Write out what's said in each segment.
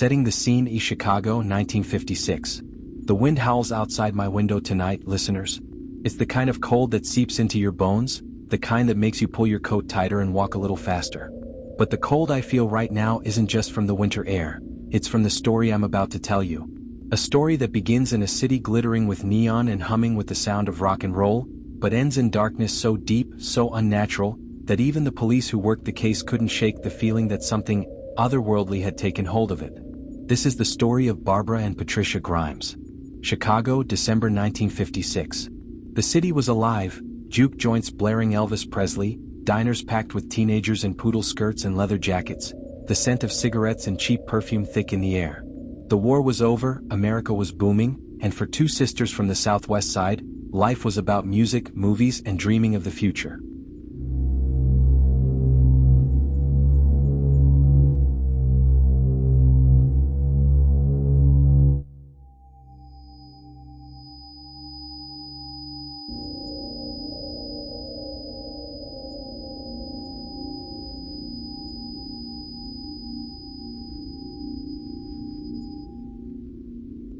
Setting the scene: East Chicago, 1956. The wind howls outside my window tonight, listeners. It's the kind of cold that seeps into your bones, the kind that makes you pull your coat tighter and walk a little faster. But the cold I feel right now isn't just from the winter air, it's from the story I'm about to tell you. A story that begins in a city glittering with neon and humming with the sound of rock and roll, but ends in darkness so deep, so unnatural, that even the police who worked the case couldn't shake the feeling that something otherworldly had taken hold of it. This is the story of Barbara and Patricia Grimes. Chicago, December 1956. The city was alive, juke joints blaring Elvis Presley, diners packed with teenagers in poodle skirts and leather jackets, the scent of cigarettes and cheap perfume thick in the air. The war was over, America was booming, and for two sisters from the Southwest Side, life was about music, movies, and dreaming of the future.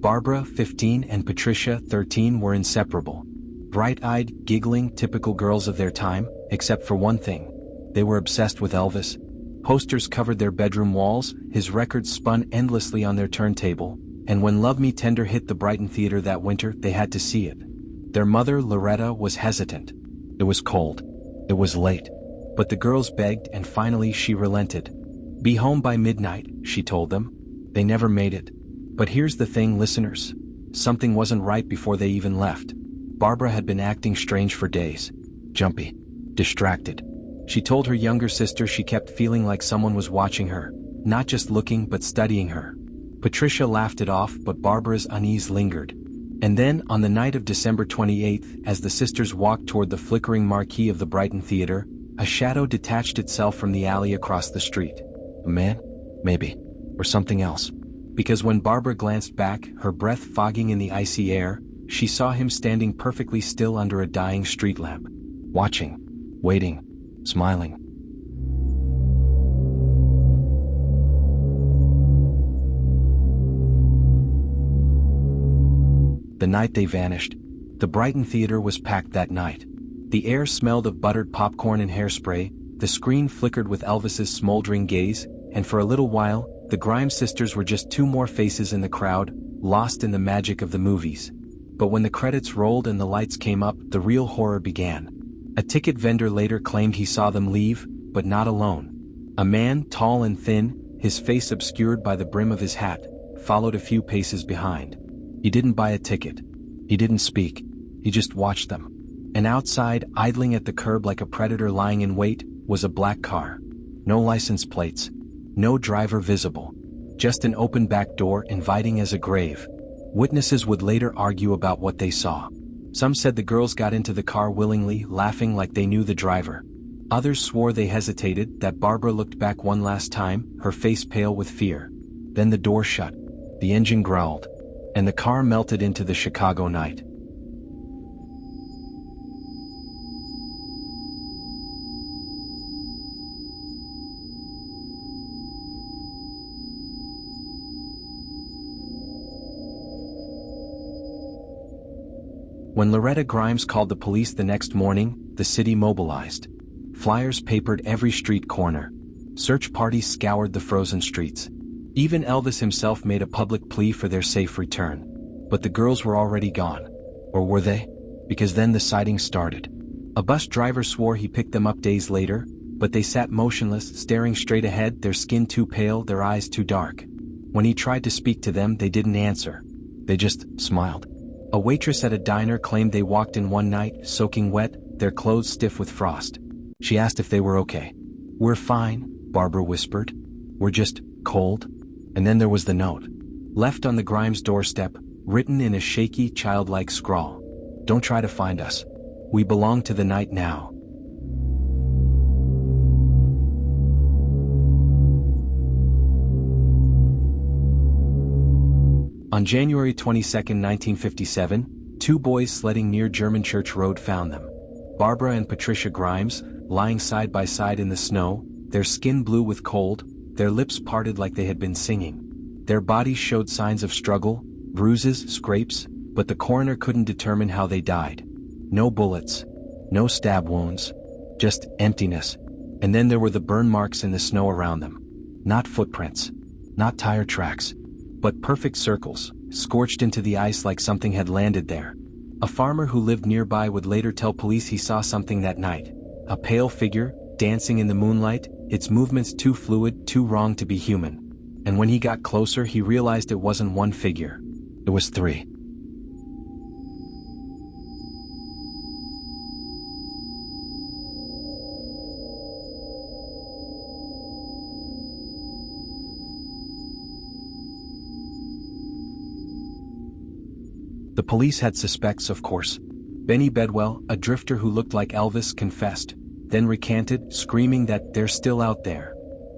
Barbara, 15, and Patricia, 13, were inseparable. Bright-eyed, giggling, typical girls of their time, except for one thing. They were obsessed with Elvis. Posters covered their bedroom walls, his records spun endlessly on their turntable, and when Love Me Tender hit the Brighton Theater that winter, they had to see it. Their mother, Loretta, was hesitant. It was cold. It was late. But the girls begged, and finally she relented. "Be home by midnight," she told them. They never made it. But here's the thing, listeners. Something wasn't right before they even left. Barbara had been acting strange for days. Jumpy. Distracted. She told her younger sister she kept feeling like someone was watching her, not just looking but studying her. Patricia laughed it off, but Barbara's unease lingered. And then, on the night of December 28th, as the sisters walked toward the flickering marquee of the Brighton Theater, a shadow detached itself from the alley across the street. A man? Maybe. Or something else. Because when Barbara glanced back, her breath fogging in the icy air, she saw him standing perfectly still under a dying street lamp. Watching. Waiting. Smiling. The night they vanished. The Brighton Theater was packed that night. The air smelled of buttered popcorn and hairspray, the screen flickered with Elvis's smoldering gaze, and for a little while, the Grimes sisters were just two more faces in the crowd, lost in the magic of the movies. But when the credits rolled and the lights came up, the real horror began. A ticket vendor later claimed he saw them leave, but not alone. A man, tall and thin, his face obscured by the brim of his hat, followed a few paces behind. He didn't buy a ticket. He didn't speak. He just watched them. And outside, idling at the curb like a predator lying in wait, was a black car. No license plates. No driver visible. Just an open back door inviting as a grave. Witnesses would later argue about what they saw. Some said the girls got into the car willingly, laughing like they knew the driver. Others swore they hesitated, that Barbara looked back one last time, her face pale with fear. Then the door shut. The engine growled. And the car melted into the Chicago night. When Loretta Grimes called the police the next morning, the city mobilized. Flyers papered every street corner. Search parties scoured the frozen streets. Even Elvis himself made a public plea for their safe return. But the girls were already gone. Or were they? Because then the sightings started. A bus driver swore he picked them up days later, but they sat motionless, staring straight ahead, their skin too pale, their eyes too dark. When he tried to speak to them, they didn't answer. They just smiled. A waitress at a diner claimed they walked in one night, soaking wet, their clothes stiff with frost. She asked if they were okay. "We're fine," Barbara whispered. "We're just cold." And then there was the note. Left on the Grimes' doorstep, written in a shaky, childlike scrawl. "Don't try to find us. We belong to the night now." On January 22, 1957, two boys sledding near German Church Road found them. Barbara and Patricia Grimes, lying side by side in the snow, their skin blue with cold, their lips parted like they had been singing. Their bodies showed signs of struggle, bruises, scrapes, but the coroner couldn't determine how they died. No bullets. No stab wounds. Just emptiness. And then there were the burn marks in the snow around them. Not footprints. Not tire tracks. But perfect circles, scorched into the ice like something had landed there. A farmer who lived nearby would later tell police he saw something that night. A pale figure, dancing in the moonlight, its movements too fluid, too wrong to be human. And when he got closer, he realized it wasn't one figure. It was three. The police had suspects, of course. Benny Bedwell, a drifter who looked like Elvis, confessed, then recanted, screaming that they're still out there.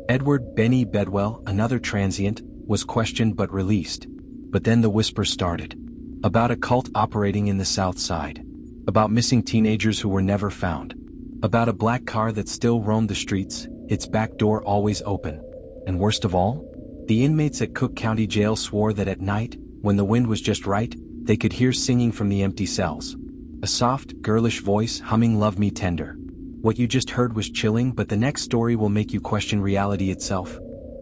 Edward Benny Bedwell, another transient, was questioned but released. But then the whispers started. About a cult operating in the South Side. About missing teenagers who were never found. About a black car that still roamed the streets, its back door always open. And worst of all, the inmates at Cook County Jail swore that at night, when the wind was just right, they could hear singing from the empty cells. A soft, girlish voice humming "Love Me Tender." What you just heard was chilling, but the next story will make you question reality itself.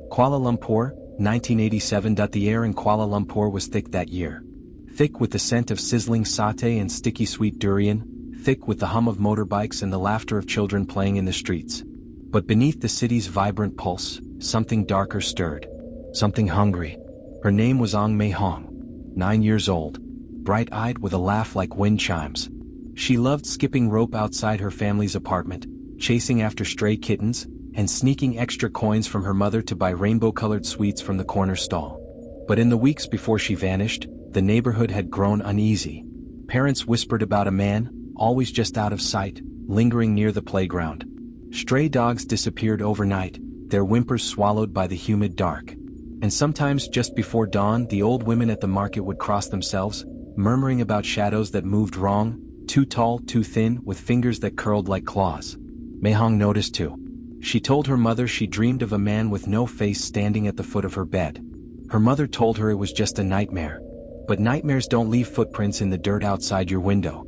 Kuala Lumpur, 1987. The air in Kuala Lumpur was thick that year. Thick with the scent of sizzling satay and sticky sweet durian, thick with the hum of motorbikes and the laughter of children playing in the streets. But beneath the city's vibrant pulse, something darker stirred. Something hungry. Her name was Ong Mei Hong. 9 years old. Bright-eyed with a laugh like wind chimes. She loved skipping rope outside her family's apartment, chasing after stray kittens, and sneaking extra coins from her mother to buy rainbow-colored sweets from the corner stall. But in the weeks before she vanished, the neighborhood had grown uneasy. Parents whispered about a man, always just out of sight, lingering near the playground. Stray dogs disappeared overnight, their whimpers swallowed by the humid dark. And sometimes just before dawn, the old women at the market would cross themselves, murmuring about shadows that moved wrong, too tall, too thin, with fingers that curled like claws. Mei Hong noticed too. She told her mother she dreamed of a man with no face standing at the foot of her bed. Her mother told her it was just a nightmare. But nightmares don't leave footprints in the dirt outside your window.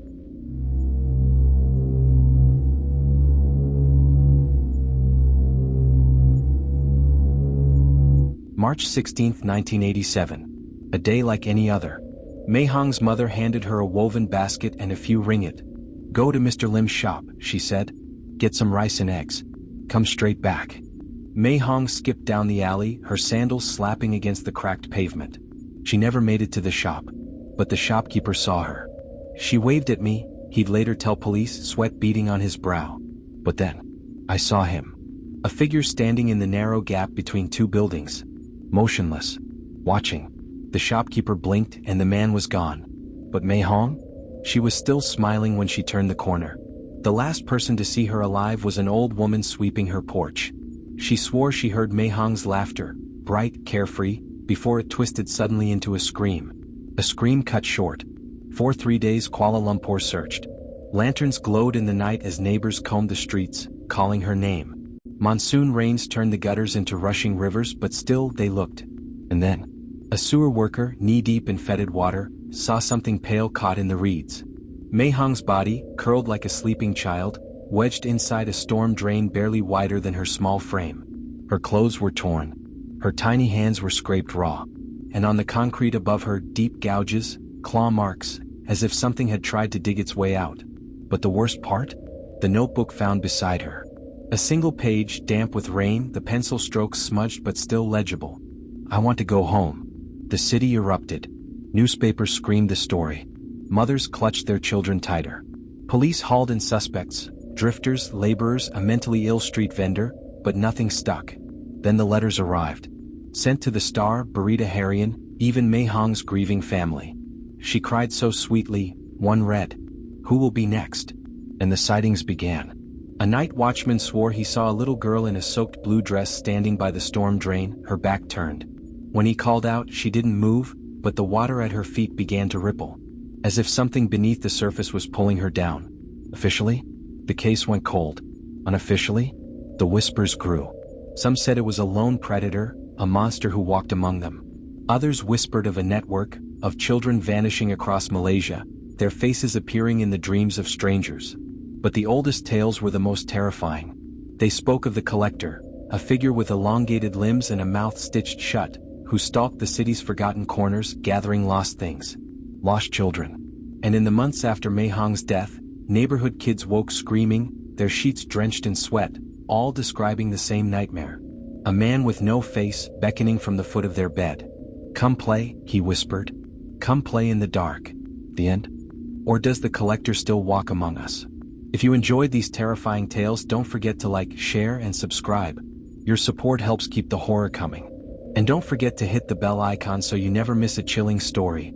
March 16, 1987. A day like any other. Mei Hong's mother handed her a woven basket and a few ringgit. "Go to Mr. Lim's shop," she said. "Get some rice and eggs. Come straight back." Mei Hong skipped down the alley, her sandals slapping against the cracked pavement. She never made it to the shop. But the shopkeeper saw her. "She waved at me," he'd later tell police, sweat beading on his brow. "But then, I saw him. A figure standing in the narrow gap between two buildings. Motionless. Watching." The shopkeeper blinked and the man was gone. But Mei Hong? She was still smiling when she turned the corner. The last person to see her alive was an old woman sweeping her porch. She swore she heard Mei Hong's laughter, bright, carefree, before it twisted suddenly into a scream. A scream cut short. For 3 days Kuala Lumpur searched. Lanterns glowed in the night as neighbors combed the streets, calling her name. Monsoon rains turned the gutters into rushing rivers, but still they looked. And then, a sewer worker, knee-deep in fetid water, saw something pale caught in the reeds. Mei Hong's body, curled like a sleeping child, wedged inside a storm drain barely wider than her small frame. Her clothes were torn. Her tiny hands were scraped raw. And on the concrete above her, deep gouges, claw marks, as if something had tried to dig its way out. But the worst part? The notebook found beside her. A single page, damp with rain, the pencil strokes smudged but still legible. "I want to go home." The city erupted. Newspapers screamed the story. Mothers clutched their children tighter. Police hauled in suspects, drifters, laborers, a mentally ill street vendor, but nothing stuck. Then the letters arrived. Sent to the Star, Burita Harian, even Mei Hong's grieving family. She cried so sweetly, one read, "Who will be next?" And the sightings began. A night watchman swore he saw a little girl in a soaked blue dress standing by the storm drain, her back turned. When he called out, she didn't move, but the water at her feet began to ripple, as if something beneath the surface was pulling her down. Officially, the case went cold. Unofficially, the whispers grew. Some said it was a lone predator, a monster who walked among them. Others whispered of a network, of children vanishing across Malaysia, their faces appearing in the dreams of strangers. But the oldest tales were the most terrifying. They spoke of the collector, a figure with elongated limbs and a mouth stitched shut, who stalked the city's forgotten corners, gathering lost things. Lost children. And in the months after Mei Hong's death, neighborhood kids woke screaming, their sheets drenched in sweat, all describing the same nightmare. A man with no face, beckoning from the foot of their bed. "Come play," he whispered. "Come play in the dark." The end? Or does the collector still walk among us? If you enjoyed these terrifying tales, don't forget to like, share, and subscribe. Your support helps keep the horror coming. And don't forget to hit the bell icon so you never miss a chilling story.